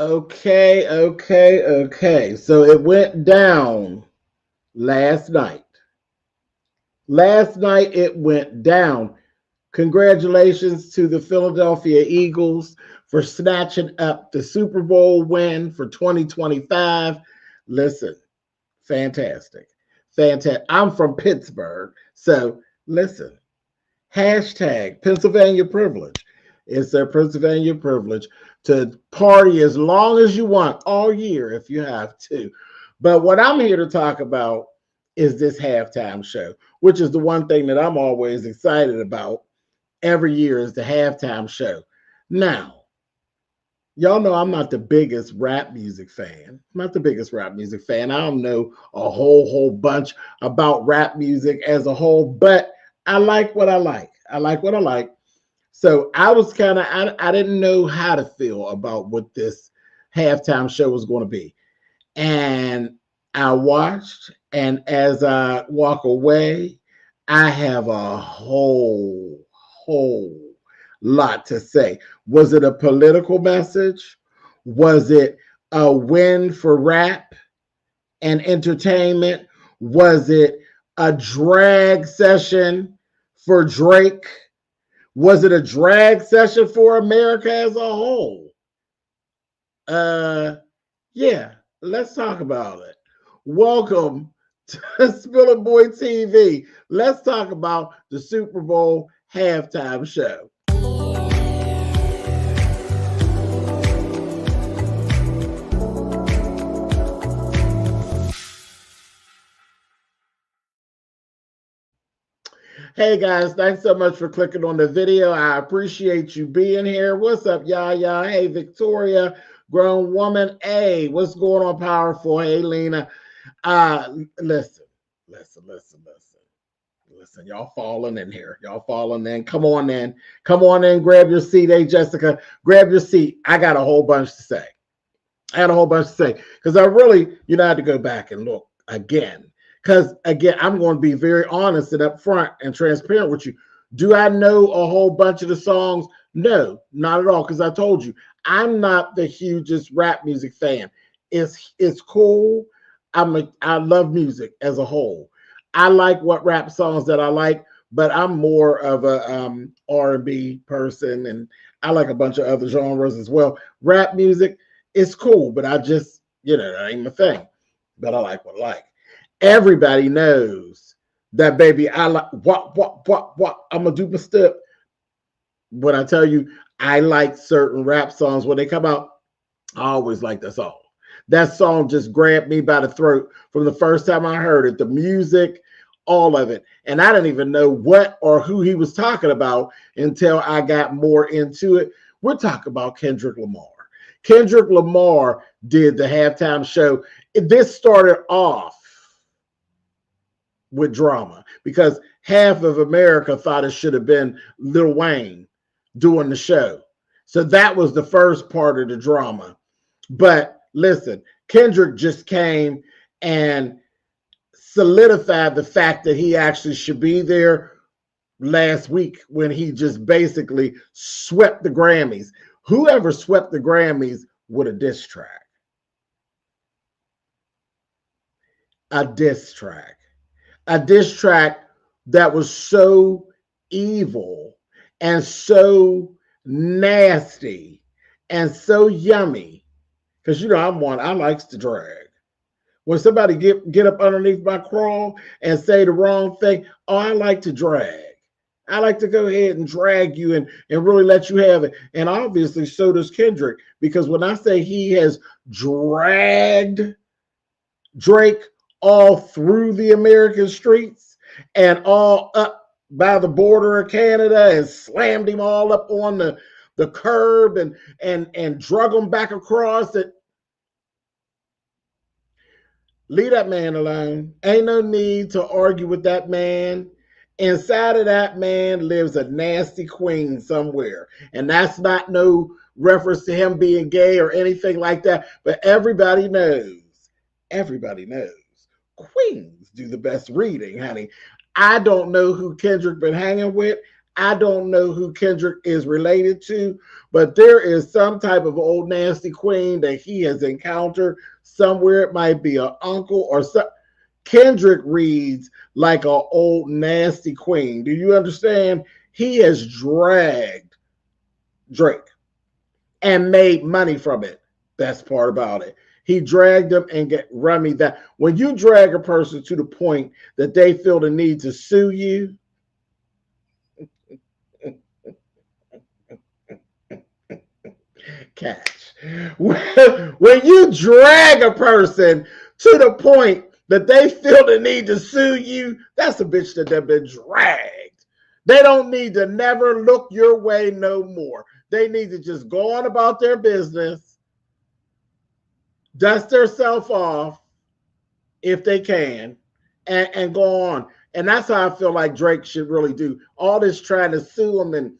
Okay. So it went down last night. Last night it went down. Congratulations to the Philadelphia Eagles for snatching up the Super Bowl win for 2025. Listen, fantastic. Fantastic. I'm from Pittsburgh. So listen, hashtag Pennsylvania privilege. It's their Pennsylvania privilege to party as long as you want all year if you have to. But what I'm here to talk about is this halftime show, which is the one thing that I'm always excited about every year is the halftime show. Now, y'all know I'm not the biggest rap music fan. I'm not the biggest rap music fan. I don't know a whole bunch about rap music as a whole, but I like what I like. I like what I like. So I was I didn't know how to feel about what this halftime show was going to be. And I watched, and as I walk away, I have a whole lot to say. Was it a political message? Was it a win for rap and entertainment? Was it a drag session for Drake? Was it a drag session for America as a whole? Yeah, let's talk about it. Welcome to SpillitBoyTV. Let's talk about the Super Bowl halftime show. Hey guys, thanks so much for clicking on the video. I appreciate you being here. What's up, Yaya? Hey, Victoria, grown woman. Hey, what's going on, Powerful? Hey, Lena. Listen. Y'all falling in here. Y'all falling in. Come on in. Grab your seat. Hey, Jessica, grab your seat. I got a whole bunch to say. Because I really, I had to go back and look again. Because again, I'm going to be very honest and upfront and transparent with you. Do I know a whole bunch of the songs? No, not at all. Because I told you, I'm not the hugest rap music fan. It's cool. I love music as a whole. I like what rap songs that I like, but I'm more of a R&B person, and I like a bunch of other genres as well. Rap music is cool, but I just, that ain't my thing. But I like what I like. Everybody knows that, baby. I like what. I'm gonna do my step. When I tell you, I like certain rap songs when they come out. I always like that song. That song just grabbed me by the throat from the first time I heard it. The music, all of it, and I didn't even know what or who he was talking about until I got more into it. We're talking about Kendrick Lamar. Kendrick Lamar did the halftime show. This started off with drama because half of America thought it should have been Lil Wayne doing the show. So that was the first part of the drama. But listen, Kendrick just came and solidified the fact that he actually should be there last week when he just basically swept the Grammys. Whoever swept the Grammys with a diss track. A diss track that was so evil and so nasty and so yummy. Because I likes to drag. When somebody get up underneath my crawl and say the wrong thing, I like to drag. I like to go ahead and drag you and really let you have it. And obviously so does Kendrick, because when I say he has dragged Drake all through the American streets and all up by the border of Canada and slammed him all up on the curb and drug him back across it. Leave that man alone. Ain't no need to argue with that man. Inside of that man lives a nasty queen somewhere. And that's not no reference to him being gay or anything like that. But everybody knows. Queens do the best reading, honey. I don't know who Kendrick been hanging with. I don't know who Kendrick is related to, but there is some type of old nasty queen that he has encountered somewhere. It might be an uncle or some. Kendrick reads like an old nasty queen. Do you understand? He has dragged Drake and made money from it. Best part about it. He dragged them and run me that. When you drag a person to the point that they feel the need to sue you, catch. When you drag a person to the point that they feel the need to sue you, that's a bitch that they've been dragged. They don't need to never look your way no more. They need to just go on about their business, dust themselves off if they can, and go on. And that's how I feel like Drake should really do. All this trying to sue him and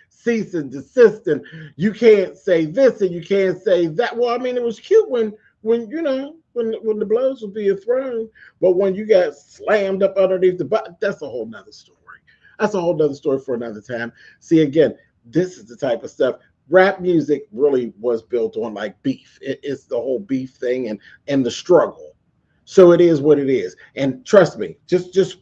cease and desist, and you can't say this and you can't say that. Well, I mean, it was cute when you know, when the blows were being thrown, but when you got slammed up underneath the butt, that's a whole nother story. That's a whole nother story for another time. See, again, this is the type of stuff. Rap music really was built on like beef. It's the whole beef thing and the struggle. So it is what it is. And trust me, just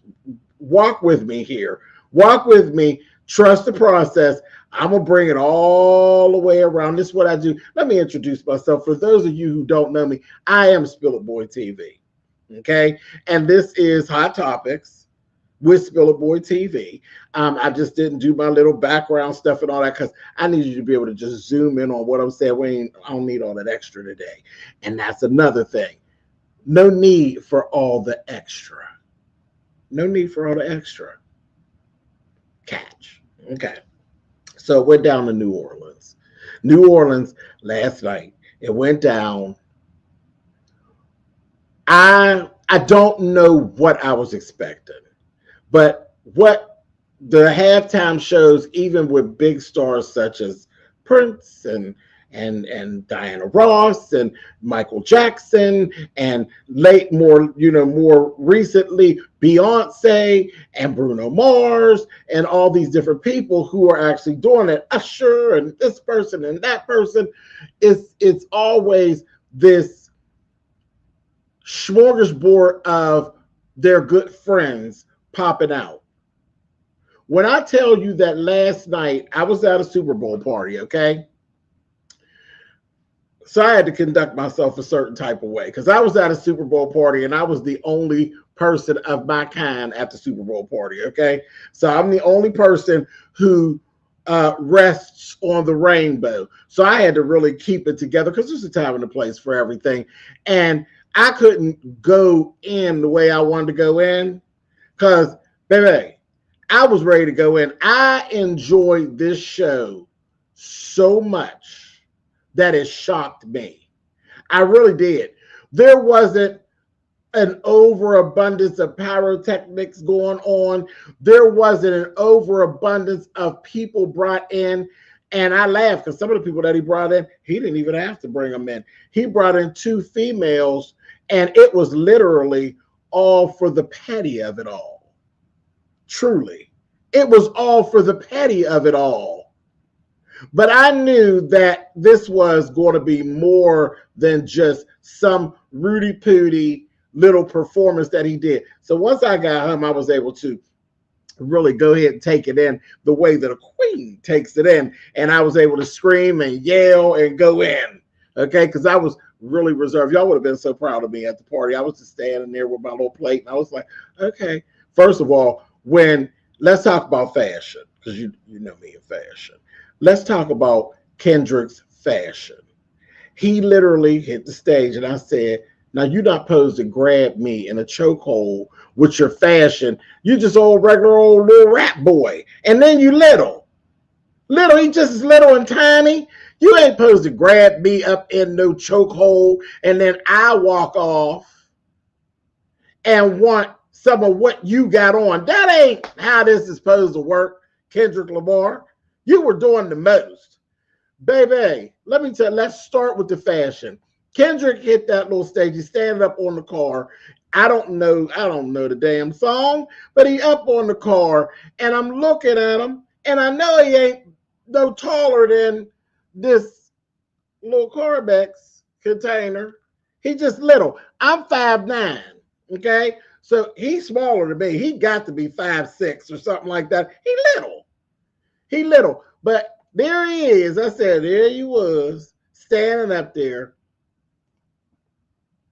walk with me here. Walk with me. Trust the process. I'm going to bring it all the way around. This is what I do. Let me introduce myself. For those of you who don't know me, I am SpillitBoyTV. Okay? And this is Hot Topics with SpillitBoyTV. I just didn't do my little background stuff and all that because I need you to be able to just zoom in on what I'm saying. I don't need all that extra today. And that's another thing. No need for all the extra. No need for all the extra. Catch. Okay. So it went down to New Orleans. New Orleans last night. It went down. I don't know what I was expecting, but what the halftime shows, even with big stars such as Prince and Diana Ross and Michael Jackson and more recently Beyonce and Bruno Mars and all these different people who are actually doing it, Usher and this person and that person, it's always this smorgasbord of their good friends popping out. When I tell you that last night I was at a Super Bowl party, okay? So I had to conduct myself a certain type of way because I was at a Super Bowl party and I was the only person of my kind at the Super Bowl party, okay? So I'm the only person who rests on the rainbow. So I had to really keep it together because there's a time and a place for everything. And I couldn't go in the way I wanted to go in because, baby, I was ready to go in. I enjoyed this show so much that it shocked me. I really did. There wasn't an overabundance of pyrotechnics going on. There wasn't an overabundance of people brought in. And I laughed because some of the people that he brought in, he didn't even have to bring them in. He brought in 2 females, and it was literally all for the petty of it all. Truly. It was all for the petty of it all. But I knew that this was going to be more than just some Rudy Pooty little performance that he did. So once I got home, I was able to really go ahead and take it in the way that a queen takes it in. And I was able to scream and yell and go in, okay? Because I was really reserved. Y'all would have been so proud of me at the party. I was just standing there with my little plate, and I was like, okay. First of all, let's talk about fashion, because you know me in fashion. Let's talk about Kendrick's fashion. He literally hit the stage and I said, now you're not supposed to grab me in a chokehold with your fashion. You just old regular old little rap boy. And then you little. He just is little and tiny. You ain't supposed to grab me up in no chokehold and then I walk off and want some of what you got on. That ain't how this is supposed to work, Kendrick Lamar. You were doing the most. Baby, let me tell you, let's start with the fashion. Kendrick hit that little stage. He's standing up on the car. I don't know the damn song, but he up on the car, and I'm looking at him, and I know he ain't no taller than this little Carbex container. He just little. I'm 5'9", okay? So he's smaller than me. He got to be 5'6" or something like that. He little. But there he is. I said, there he was, standing up there.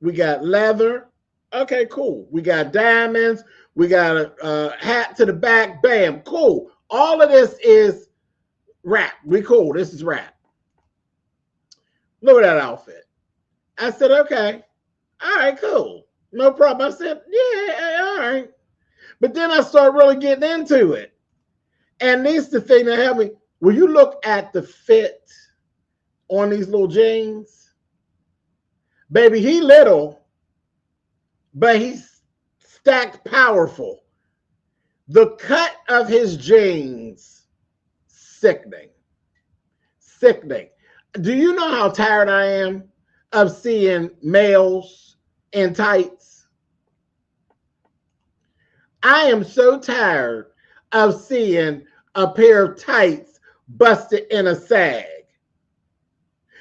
We got leather. Okay, cool. We got diamonds. We got a hat to the back. Bam, cool. All of this is rap. We cool. This is rap. Look at that outfit. I said, okay. All right, cool. No problem. I said, yeah, all right. But then I started really getting into it. And this is the thing that helped me. When you look at the fit on these little jeans, baby, he little, but he's stacked powerful. The cut of his jeans, sickening. Sickening. Do you know how tired I am of seeing males in tights? I am so tired of seeing a pair of tights busted in a sag.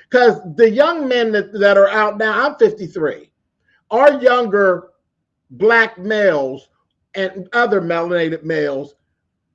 Because the young men that are out now, I'm 53, our younger black males and other melanated males,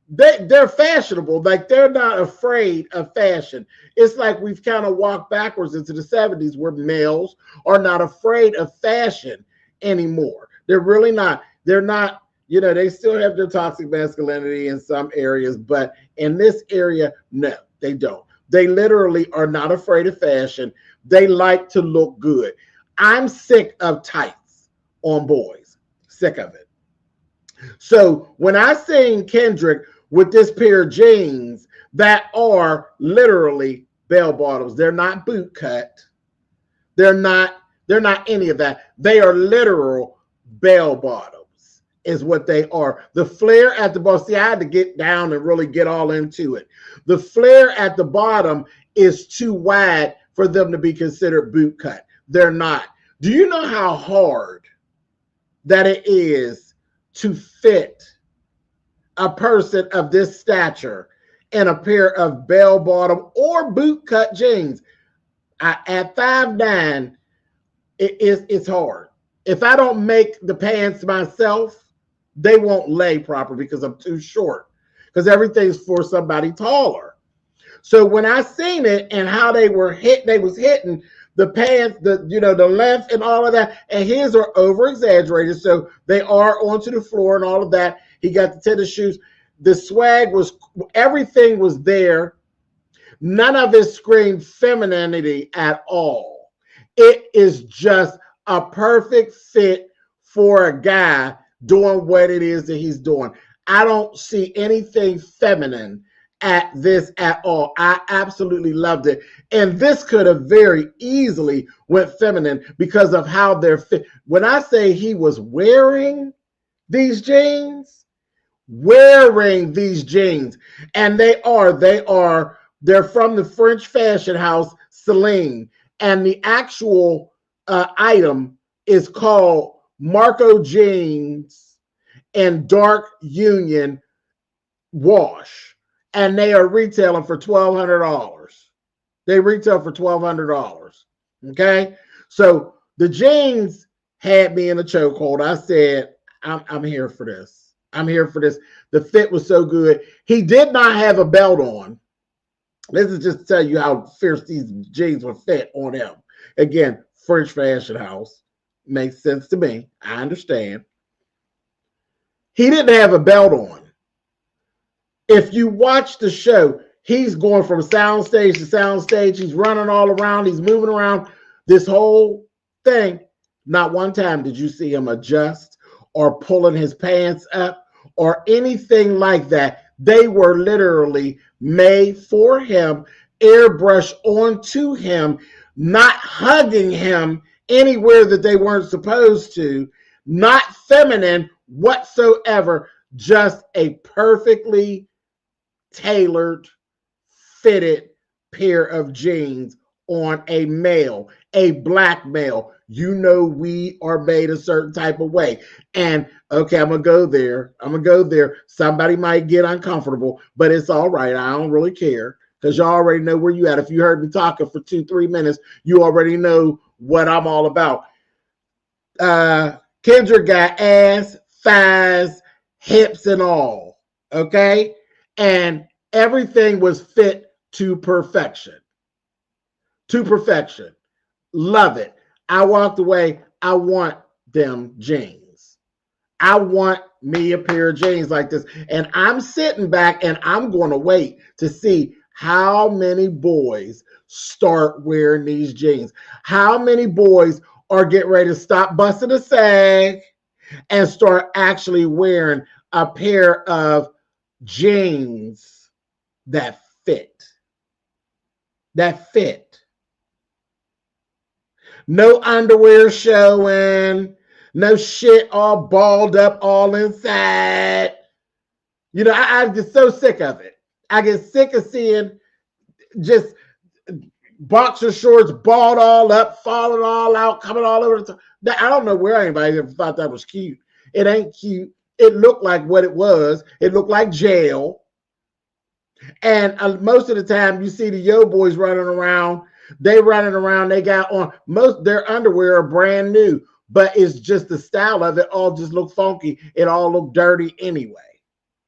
they're fashionable. Like, they're not afraid of fashion. It's like we've kind of walked backwards into the 70s where males are not afraid of fashion anymore. They're really not. They're not, you know, they still have their toxic masculinity in some areas, but in this area, no, they don't. They literally are not afraid of fashion. They like to look good. I'm sick of tights on boys. Sick of it. So when I seen Kendrick with this pair of jeans that are literally bell bottoms, they're not boot cut. They're not any of that. They are literal bell bottoms is what they are. The flare at the bottom, see, I had to get down and really get all into it. The flare at the bottom is too wide for them to be considered boot cut. They're not. Do you know how hard that it is to fit a person of this stature in a pair of bell bottom or boot cut jeans? At 5'9", it's hard. If I don't make the pants myself, they won't lay proper because I'm too short, because everything's for somebody taller. So when I seen it and how they was hitting the pants, the length and all of that, and his are over exaggerated, so they are onto the floor and all of that. He got the tennis shoes. The swag was, everything was there. None of it screamed femininity at all. It is just a perfect fit for a guy doing what it is that he's doing. I don't see anything feminine at this at all. I absolutely loved it. And this could have very easily went feminine because of how they're fit. When I say he was wearing these jeans, and they're from the French fashion house Celine, and the actual item is called Marco Jeans and Dark Union Wash, and they are retailing for $1,200. They retail for $1,200. Okay, so the jeans had me in a chokehold. I said, I'm here for this. I'm here for this. The fit was so good. He did not have a belt on. This is just to tell you how fierce these jeans were fit on him. Again, French fashion house. Makes sense to me. I understand. He didn't have a belt on. If you watch the show, he's going from soundstage to soundstage. He's running all around. He's moving around this whole thing. Not one time did you see him adjust or pulling his pants up or anything like that. They were literally made for him, airbrushed onto him, not hugging him anywhere that they weren't supposed to, not feminine whatsoever, just a perfectly tailored, fitted pair of jeans on a male, a black male. you know we are made a certain type of way. And okay, I'm gonna go there. I'm gonna go there. Somebody might get uncomfortable, but it's all right. I don't really care because you already know where you at. If you heard me talking for 2-3 minutes, you already know what I'm all about. Kendrick got ass, thighs, hips, and all. Okay, and everything was fit to perfection. To perfection. Love it. I walked away. I want them jeans. I want me a pair of jeans like this. And I'm sitting back and I'm going to wait to see how many boys start wearing these jeans. How many boys are getting ready to stop busting a sag and start actually wearing a pair of jeans that fit. That fit. No underwear showing, no shit all balled up all inside. You know, I'm just so sick of it. I get sick of seeing just boxer shorts balled all up, falling all out, coming all over the top. I don't know where anybody ever thought that was cute. It ain't cute. It looked like what it was. It looked like jail. And most of the time you see the yo boys running around. They running around, they got on most their underwear are brand new, but it's just the style of it all just look funky. It all look dirty anyway.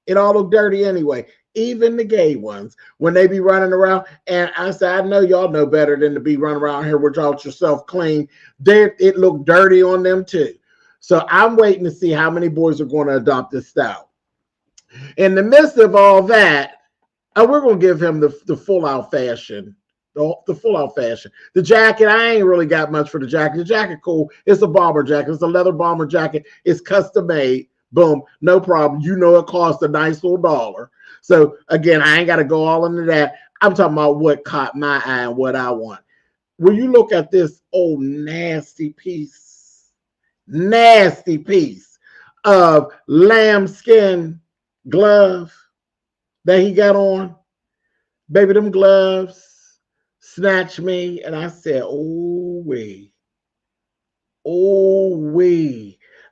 It all look dirty anyway. Even the gay ones, when they be running around, and I said, I know y'all know better than to be running around here without yourself clean. It look dirty on them too. So I'm waiting to see how many boys are going to adopt this style. In the midst of all that, we're going to give him the full out fashion. The full out fashion. The jacket, I ain't really got much for the jacket. The jacket, cool. It's a bomber jacket. It's a leather bomber jacket. It's custom made. Boom, no problem. You know it costs a nice little $1. So again, I ain't got to go all into that. I'm talking about what caught my eye and what I want. When you look at this old nasty piece of lambskin glove that he got on, baby, them gloves snatched me, and I said, oh, wee.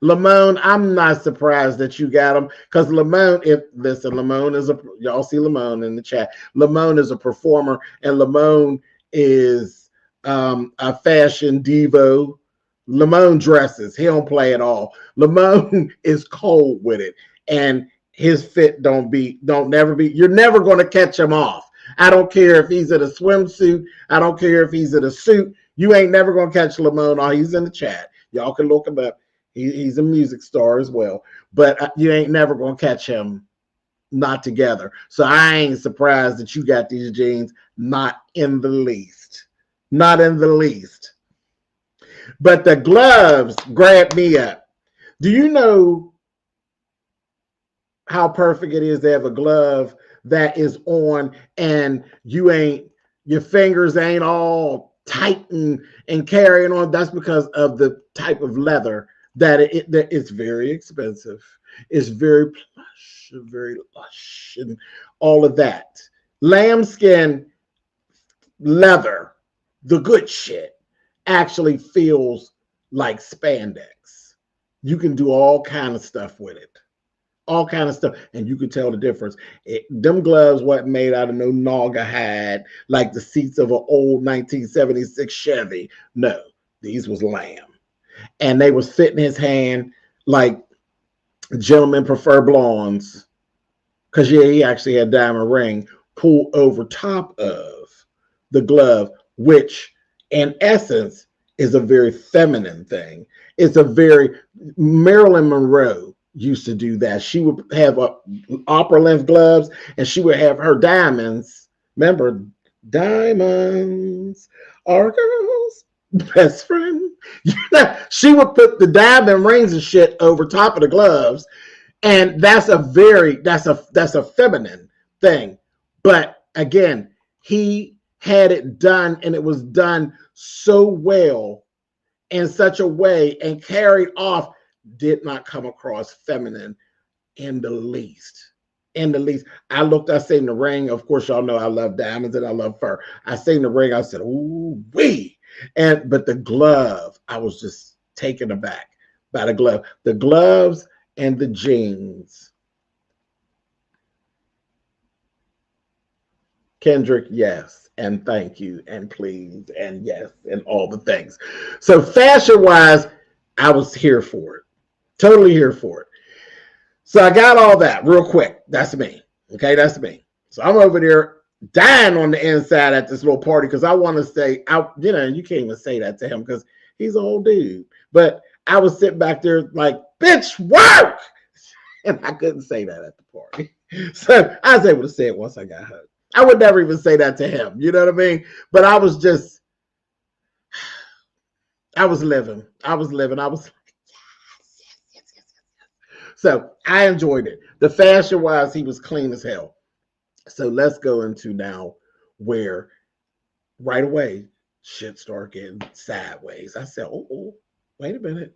Lamone, I'm not surprised that you got them because Lamone, Lamone is y'all see Lamone in the chat. Lamone is a performer, and Lamone is a fashion divo. Lamone dresses. He don't play at all. Lamone is cold with it, and his fit you're never going to catch him off. I don't care if he's in a swimsuit. I don't care if he's in a suit. You ain't never going to catch Lamone. Oh, he's in the chat. Y'all can look him up. He's a music star as well. But you ain't never going to catch him not together. So I ain't surprised that you got these jeans. Not in the least. Not in the least. But the gloves grabbed me up. Do you know how perfect it is to have a glove that is on and your fingers ain't all tight and carrying on? That's because of the type of leather that it's very expensive. It's very plush, very lush, and all of that. Lambskin leather, the good shit, actually feels like spandex. You can do all kind of stuff with it. All kind of stuff, and you could tell the difference. Them gloves wasn't made out of no Naga hide like the seats of an old 1976 Chevy. No, these was lamb, and they was fitting his hand like gentlemen prefer blondes. Because yeah, he actually had a diamond ring pulled over top of the glove, which in essence is a very feminine thing. It's a very Marilyn Monroe used to do that. She would have opera length gloves, and she would have her diamonds. Remember, diamonds are girls' best friend. She would put the diamond rings and shit over top of the gloves, and that's a feminine thing. But again, he had it done, and it was done so well in such a way and carried off. Did not come across feminine in the least. In the least. I seen the ring. Of course, y'all know I love diamonds and I love fur. I seen the ring. I said, ooh, wee. But the glove, I was just taken aback by the glove. The gloves and the jeans. Kendrick, yes, and thank you, and please, and yes, and all the things. So fashion-wise, I was here for it. Totally here for it. So I got all that real quick. That's me. Okay, that's me. So I'm over there dying on the inside at this little party because I want to say, you can't even say that to him because he's an old dude. But I was sitting back there like, bitch, work! And I couldn't say that at the party. So I was able to say it once I got home. I would never even say that to him. You know what I mean? But I was living. I was like, yes. So I enjoyed it. The fashion-wise, he was clean as hell. So let's go into now where right away shit started getting sideways. I said, oh, wait a minute.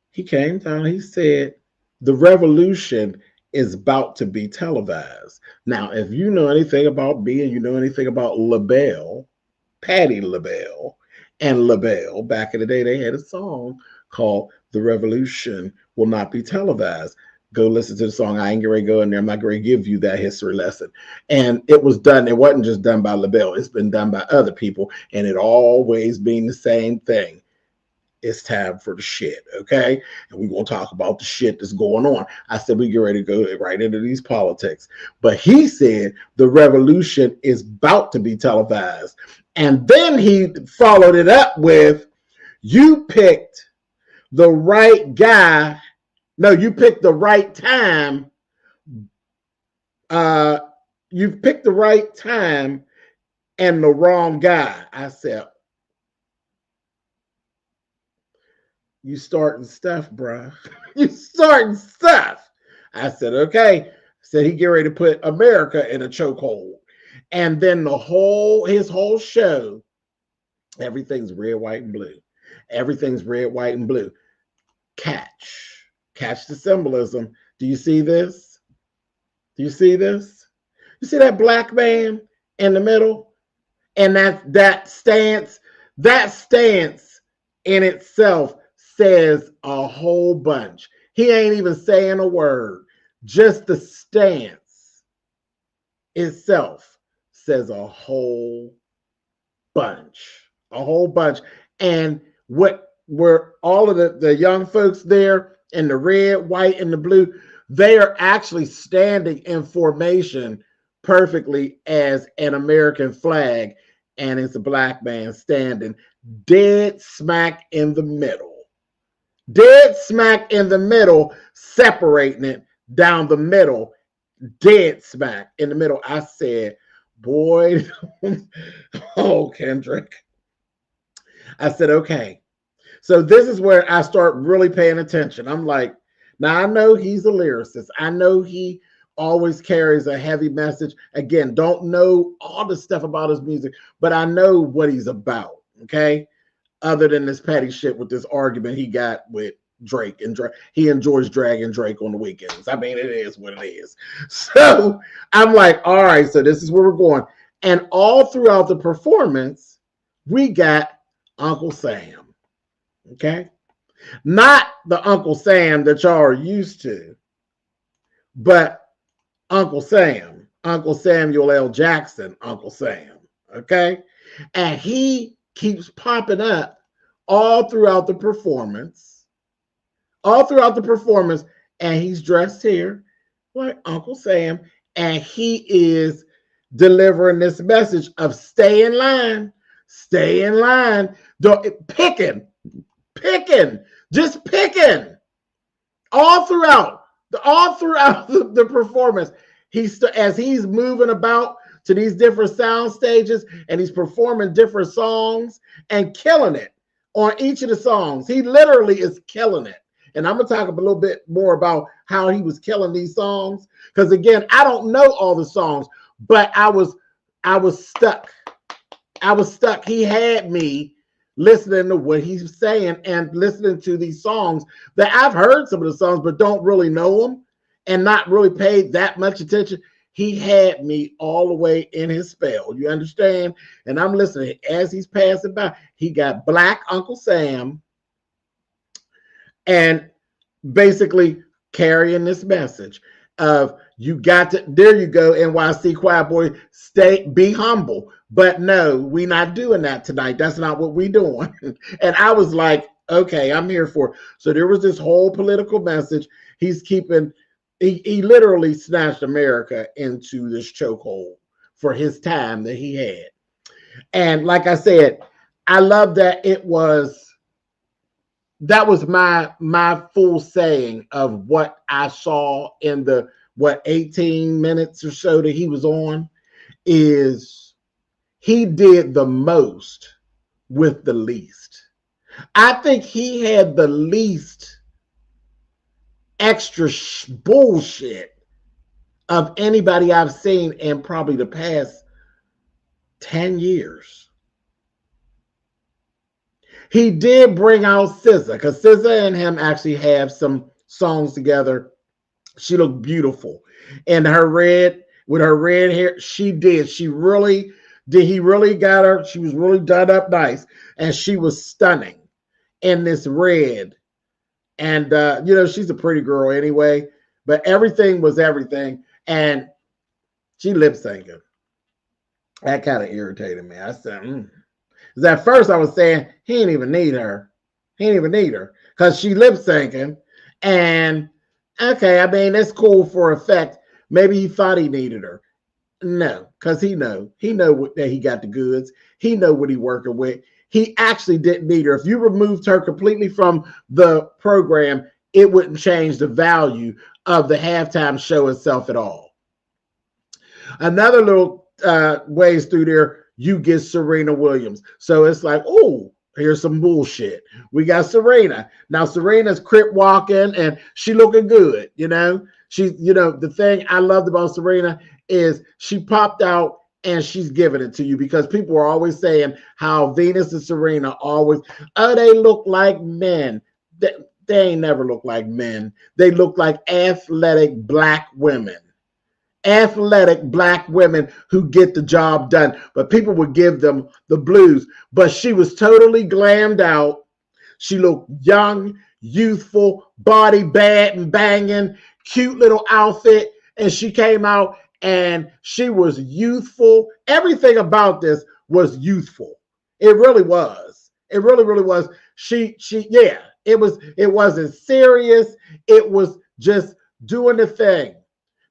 He came down. He said, the revolution is about to be televised. Now, if you know anything about me and you know anything about LaBelle, Patti LaBelle, and LaBelle, back in the day, they had a song called The Revolution Will Not Be Televised. Go listen to the song. I ain't going to go in there. I'm not going to give you that history lesson. And it was done. It wasn't just done by LaBelle. It's been done by other people. And it always been the same thing. It's time for the shit, okay? And we're going to talk about the shit that's going on. I said we get ready to go right into these politics. But he said the revolution is about to be televised. And then he followed it up with, you picked the right guy. No, you picked the right time. You picked the right time and the wrong guy. I said, you starting stuff, bruh. You starting stuff. I said, okay. I said he get ready to put America in a chokehold. And then his whole show, everything's red, white, and blue. Everything's red, white, and blue. Catch the symbolism. Do you see this? Do you see this? You see that black man in the middle? And that stance in itself says a whole bunch. He ain't even saying a word. Just the stance itself says a whole bunch. A whole bunch. And what were all of the young folks there in the red, white, and the blue, they are actually standing in formation perfectly as an American flag. And it's a black man standing dead smack in the middle. Dead smack in the middle, separating it down the middle, dead smack in the middle. I said, boy, oh, Kendrick. I said, okay. So this is where I start really paying attention. I'm like, now I know he's a lyricist. I know he always carries a heavy message. Again, don't know all the stuff about his music, but I know what he's about, okay? Other than this petty shit with this argument he got with Drake. And he enjoys dragging Drake on the weekends. I mean, it is what it is. So I'm like, all right, so this is where we're going. And all throughout the performance, we got Uncle Sam, okay? Not the Uncle Sam that y'all are used to, but Uncle Sam, Uncle Samuel L. Jackson, Uncle Sam, okay? And he keeps popping up all throughout the performance, and he's dressed here like Uncle Sam, and he is delivering this message of stay in line, picking, just picking all throughout the performance. As he's moving about to these different sound stages and he's performing different songs and killing it on each of the songs. He literally is killing it. And I'm going to talk a little bit more about how he was killing these songs. Because again, I don't know all the songs, but I was stuck. He had me listening to what he's saying and listening to these songs that I've heard some of the songs, but don't really know them and not really paid that much attention. he had me all the way in his spell. You understand? And I'm listening as he's passing by. He got Black Uncle Sam and basically carrying this message of you got to, there you go, NYC Choir Boy, be humble. But no, we not doing that tonight. That's not what we doing. And I was like, okay, I'm here for it. So there was this whole political message. He's keeping, he literally snatched America into this chokehold for his time that he had. And like I said, I love that that was my full saying of what I saw in the 18 minutes or so that he was on, is he did the most with the least. I think he had the least extra bullshit of anybody I've seen in probably the past 10 years. He did bring out SZA, because SZA and him actually have some songs together. She looked beautiful. And with her red hair, she did. He really got her. She was really done up nice. And she was stunning in this red. And, she's a pretty girl anyway. But everything was everything. And she lip syncing. That kind of irritated me. I said, Because at first I was saying, he didn't even need her. Because she lip syncing. And, okay, I mean, that's cool for effect. Maybe he thought he needed her. No, because he know that he got the goods. He know what he working with. He actually didn't need her. If you removed her completely from the program, it wouldn't change the value of the halftime show itself at all. Another little ways through there, you get Serena Williams. So it's like, oh, here's some bullshit. We got Serena. Now Serena's crip walking and she looking good, She's, the thing I loved about Serena is she popped out and she's giving it to you, because people are always saying how Venus and Serena always, they look like men. They ain't never look like men. They look like athletic black women. Athletic black women who get the job done, but people would give them the blues. But she was totally glammed out. She looked young, youthful, body bad and banging, cute little outfit, and she came out and she was youthful. Everything about this was youthful. It really was. It really, really was. It wasn't serious. It was just doing the thing.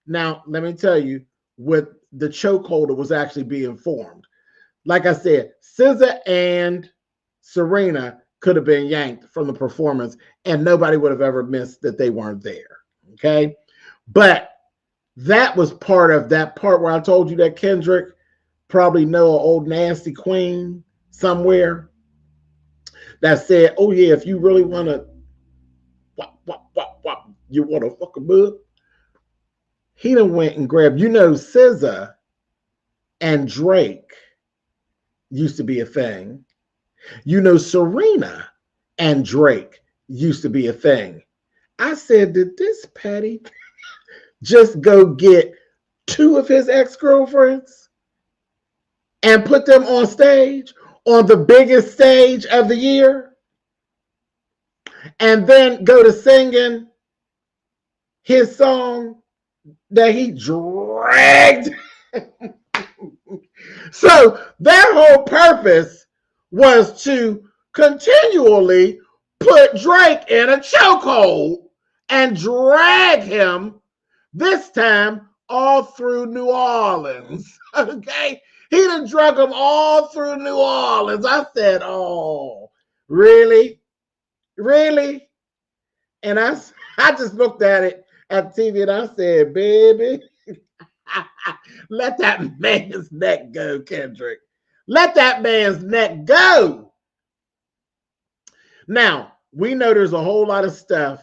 Now, let me tell you what the chokeholder was actually being formed. Like I said, SZA and Serena could have been yanked from the performance and nobody would have ever missed that they weren't there. Okay. But that was part of that part where I told you that Kendrick probably know an old nasty queen somewhere that said, oh yeah, if you really want to, you want to fuck a bug. He done went and grabbed, SZA and Drake used to be a thing. Serena and Drake used to be a thing. I said, did this Patty just go get two of his ex-girlfriends and put them on stage, on the biggest stage of the year, and then go to singing his song that he dragged? So their whole purpose was to continually put Drake in a chokehold and drag him, this time all through New Orleans. Okay, he done drug him all through New Orleans. I said, oh, really? And I just looked at it at TV and I said, baby, let that man's neck go, Kendrick. Let that man's neck go. Now, we know there's a whole lot of stuff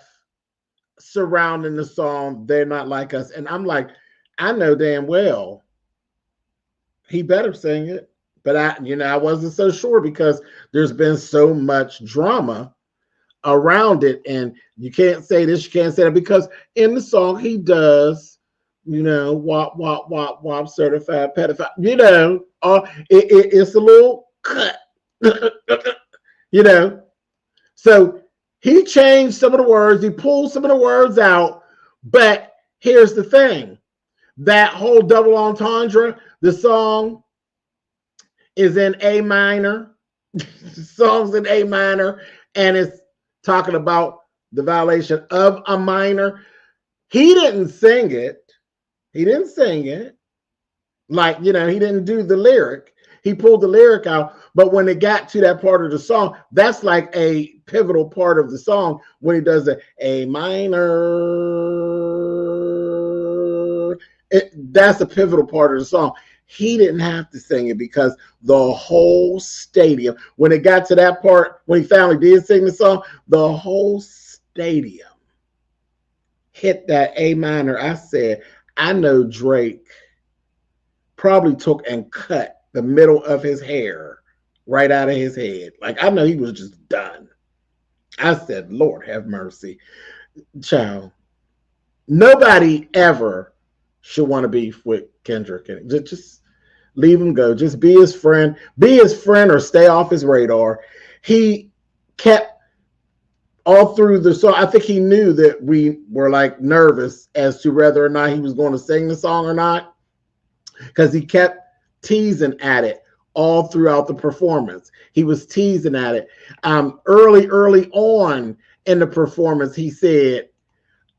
surrounding the song, They're Not Like Us. And I'm like, I know damn well he better sing it. But I wasn't so sure because there's been so much drama around it. And you can't say this, you can't say that, because in the song he does You know, wop, wop, wop, wop, certified pedophile. You know, it's a little cut. You know, so he changed some of the words, he pulled some of the words out, but here's the thing. That whole double entendre, the song is in A minor. The song's in A minor, and it's talking about the violation of a minor. He didn't sing it. He didn't sing it. Like, you know, he didn't do the lyric. He pulled the lyric out, but when it got to that part of the song, that's like a pivotal part of the song when he does the A minor. That's a pivotal part of the song. He didn't have to sing it because the whole stadium, when it got to that part, when he finally did sing the song, the whole stadium hit that A minor. I said, I know Drake probably took and cut the middle of his hair right out of his head. Like, I know he was just done. I said, Lord have mercy. Child, nobody ever should want to beef with Kendrick. Just leave him go. Just be his friend. Be his friend or stay off his radar. He kept all through the song. I think he knew that we were like nervous as to whether or not he was going to sing the song or not, because he kept teasing at it all throughout the performance. He was teasing at it. Early on in the performance, he said,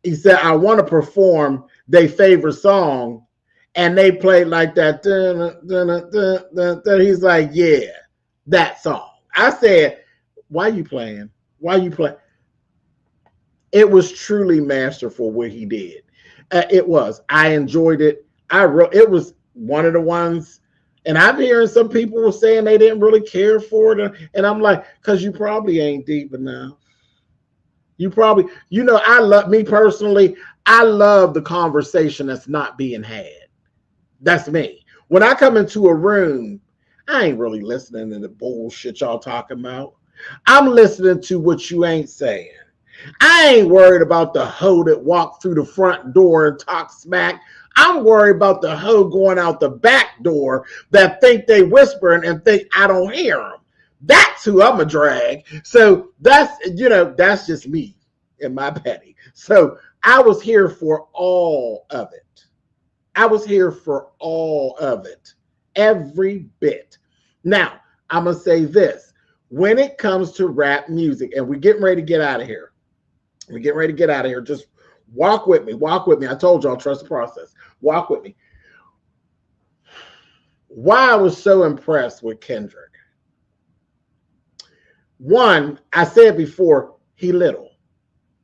I want to perform their favorite song, and they played like that. He's like, yeah, that song. I said, why you playing? Why you playing? It was truly masterful what he did. It was. I enjoyed it. It was one of the ones. And I'm hearing some people were saying they didn't really care for it. And I'm like, because you probably ain't deep enough. You probably, you know, me personally, I love the conversation that's not being had. That's me. When I come into a room, I ain't really listening to the bullshit y'all talking about. I'm listening to what you ain't saying. I ain't worried about the hoe that walked through the front door and talk smack. I'm worried about the hoe going out the back door that think they whispering and think I don't hear them. That's who I'm a drag. So that's, you know, that's just me and my petty. So I was here for all of it. I was here for all of it. Every bit. Now, I'm going to say this. When it comes to rap music, and we're getting ready to get out of here. We're getting ready to get out of here. Just walk with me. Walk with me. I told y'all, trust the process. Walk with me. Why I was so impressed with Kendrick. One, I said before, he's little.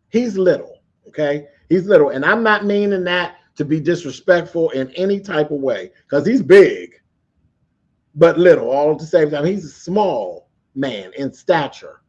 He's little, okay? He's little. And I'm not meaning that to be disrespectful in any type of way, because he's big, but little all at the same time. He's a small man in stature.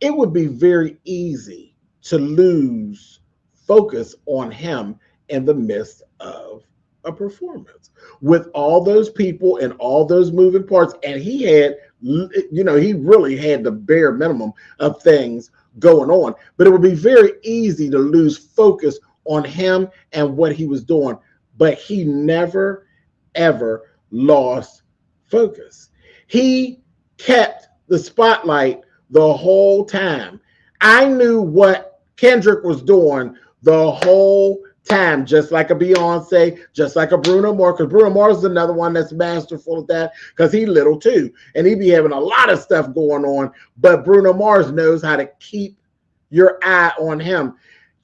It would be very easy to lose focus on him in the midst of a performance with all those people and all those moving parts. And he had, you know, he really had the bare minimum of things going on, but it would be very easy to lose focus on him and what he was doing. But he never, ever lost focus. He kept the spotlight the whole time. I knew what Kendrick was doing the whole time, just like a Beyonce, just like a Bruno Mars, because Bruno Mars is another one that's masterful at that, because he's little too, and he be having a lot of stuff going on, but Bruno Mars knows how to keep your eye on him.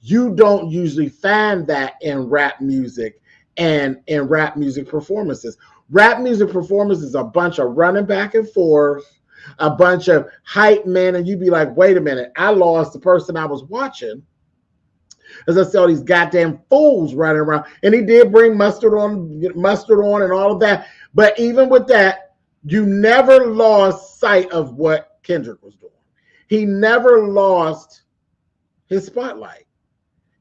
You don't usually find that in rap music and in rap music performances. Rap music performances are a bunch of running back and forth, a bunch of hype men, and you'd be like, wait a minute, I lost the person I was watching, as I saw these goddamn fools running around. And he did bring mustard on and all of that. But even with that, you never lost sight of what Kendrick was doing. He never lost his spotlight.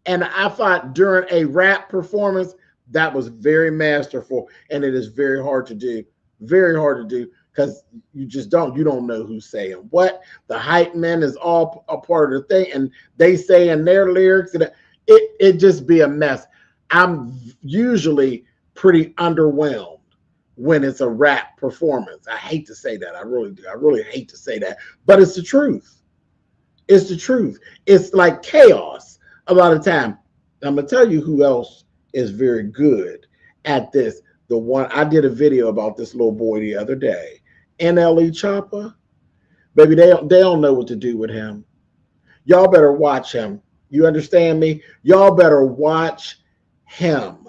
And I thought during a rap performance, that was very masterful. And it is very hard to do. Very hard to do. Because you don't know who's saying what. The hype men is all a part of the thing, and they say in their lyrics, and it just be a mess. I'm usually pretty underwhelmed when it's a rap performance. I hate to say that. I really do. I really hate to say that, but it's the truth. It's the truth. It's like chaos a lot of time. I'm gonna tell you who else is very good at this. The one I did a video about this little boy the other day, NLE Chopper. Baby, they don't know what to do with him. Y'all better watch him. You understand me? Y'all better watch him.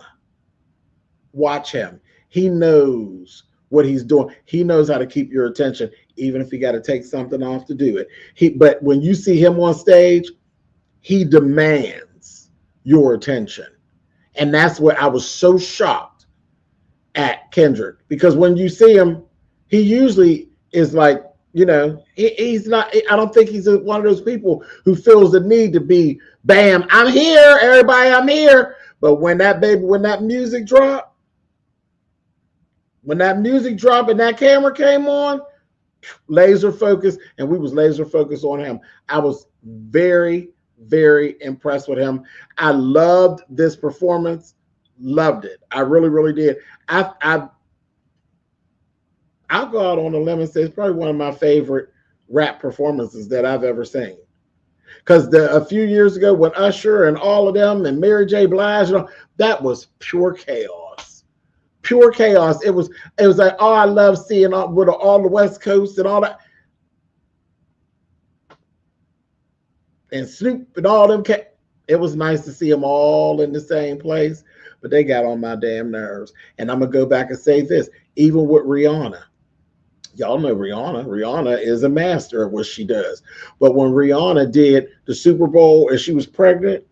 Watch him. He knows what he's doing. He knows how to keep your attention, even if he got to take something off to do it. But when you see him on stage, he demands your attention. And that's where I was so shocked at Kendrick, because when you see him, he usually is like, you know, he's not, I don't think he's one of those people who feels the need to be, bam, I'm here, everybody, I'm here. But when that music dropped, and that camera came on, laser focus, and we was laser focused on him. I was very, very impressed with him. I loved this performance. Loved it. I really, really did. I'll go out on a limb and say it's probably one of my favorite rap performances that I've ever seen. Because a few years ago when Usher and all of them and Mary J. Blige, you know, that was pure chaos. Pure chaos. It was like, oh, I love seeing all the West Coast and all that. And Snoop and all them. It was nice to see them all in the same place, but they got on my damn nerves. And I'm going to go back and say this, even with Rihanna. Y'all know Rihanna. Rihanna is a master of what she does. But when Rihanna did the Super Bowl and she was pregnant,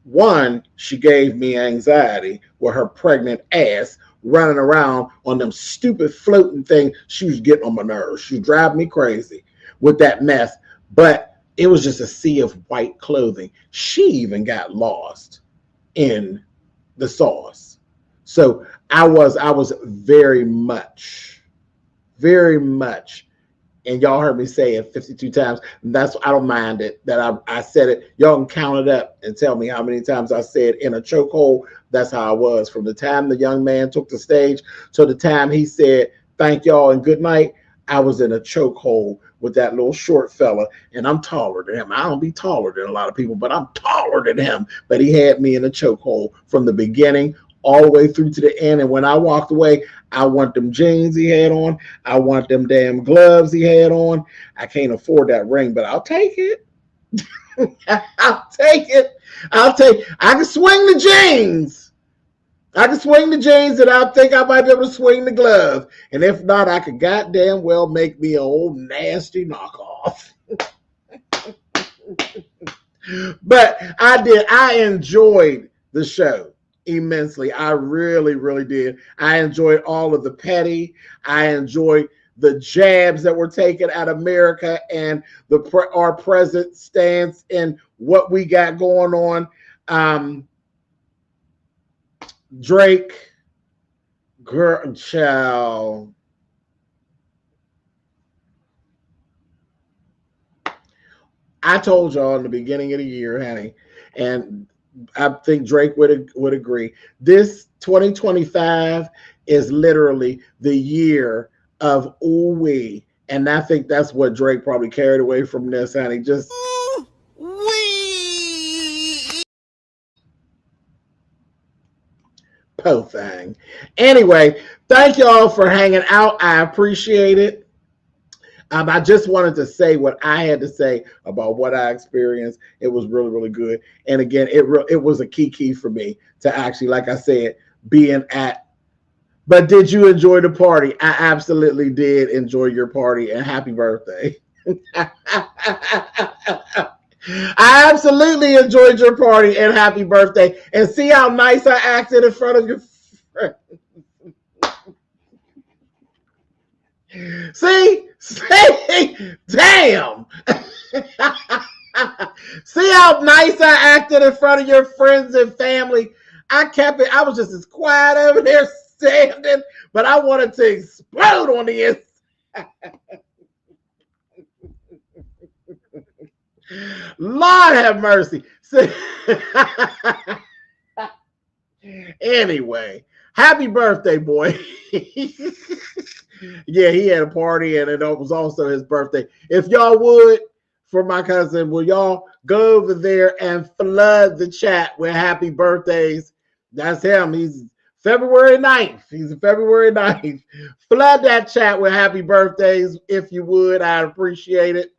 one, she gave me anxiety with her pregnant ass running around on them stupid floating things. She was getting on my nerves. She was driving me crazy with that mess. But it was just a sea of white clothing. She even got lost in the sauce. So I was very much, and y'all heard me say it 52 times. That's, I don't mind it that I said it. Y'all can count it up and tell me how many times I said in a chokehold. That's how I was from the time the young man took the stage to the time he said thank y'all and good night. I was in a chokehold with that little short fella, and I'm taller than him. I don't be taller than a lot of people, but I'm taller than him. But he had me in a chokehold from the beginning all the way through to the end. And when I walked away, I want them jeans he had on. I want them damn gloves he had on. I can't afford that ring, but I'll take it. I'll take it. I can swing the jeans. I can swing the jeans, and I think I might be able to swing the glove. And if not, I could goddamn well make me an old nasty knockoff. But I enjoyed the show immensely. I really, really did. I enjoyed all of the petty. I enjoyed the jabs that were taken at America and our present stance and what we got going on. Drake, girl, child. I told y'all in the beginning of the year, honey, and I think Drake would agree. This 2025 is literally the year of ooh-wee. And I think that's what Drake probably carried away from this, honey. Just po thing. Anyway, thank y'all for hanging out. I appreciate it. I just wanted to say what I had to say about what I experienced. It was really, really good. And again, it was a key for me to actually, like I said, being at. But did you enjoy the party? I absolutely did enjoy your party, and happy birthday. I absolutely enjoyed your party, and happy birthday. And see how nice I acted in front of your friends. See, damn. See how nice I acted in front of your friends and family. I kept it. I was just as quiet over there standing, but I wanted to explode on the inside. Lord have mercy. Anyway, happy birthday, boy. Yeah, he had a party and it was also his birthday. If y'all would, for my cousin, will y'all go over there and flood the chat with happy birthdays? That's him. He's February 9th. He's February 9th. Flood that chat with happy birthdays if you would. I'd appreciate it.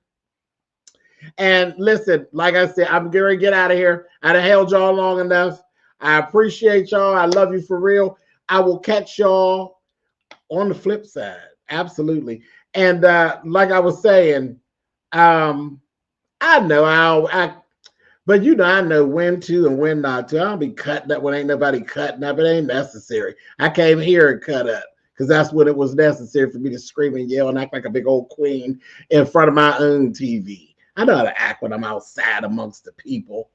And listen, like I said, I'm going to get out of here. I'd have held y'all long enough. I appreciate y'all. I love you for real. I will catch y'all on the flip side. Absolutely. And like I was saying, I know but you know, I know when to and when not to. I don't be cutting up when ain't nobody cutting up. It ain't necessary. I came here and cut up because that's when it was necessary for me to scream and yell and act like a big old queen in front of my own TV. I know how to act when I'm outside amongst the people.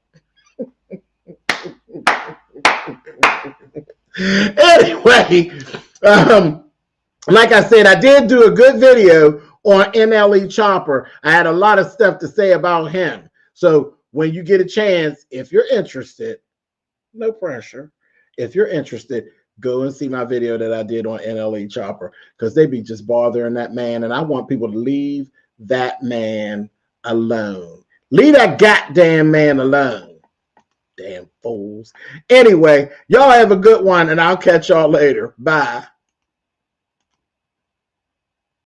Anyway, like I said, I did do a good video on NLE Chopper. I had a lot of stuff to say about him. So when you get a chance, if you're interested, no pressure. If you're interested, go and see my video that I did on NLE Chopper because they be just bothering that man. And I want people to leave that man alone. Leave that goddamn man alone. Damn fools. Anyway, y'all have a good one and I'll catch y'all later. Bye.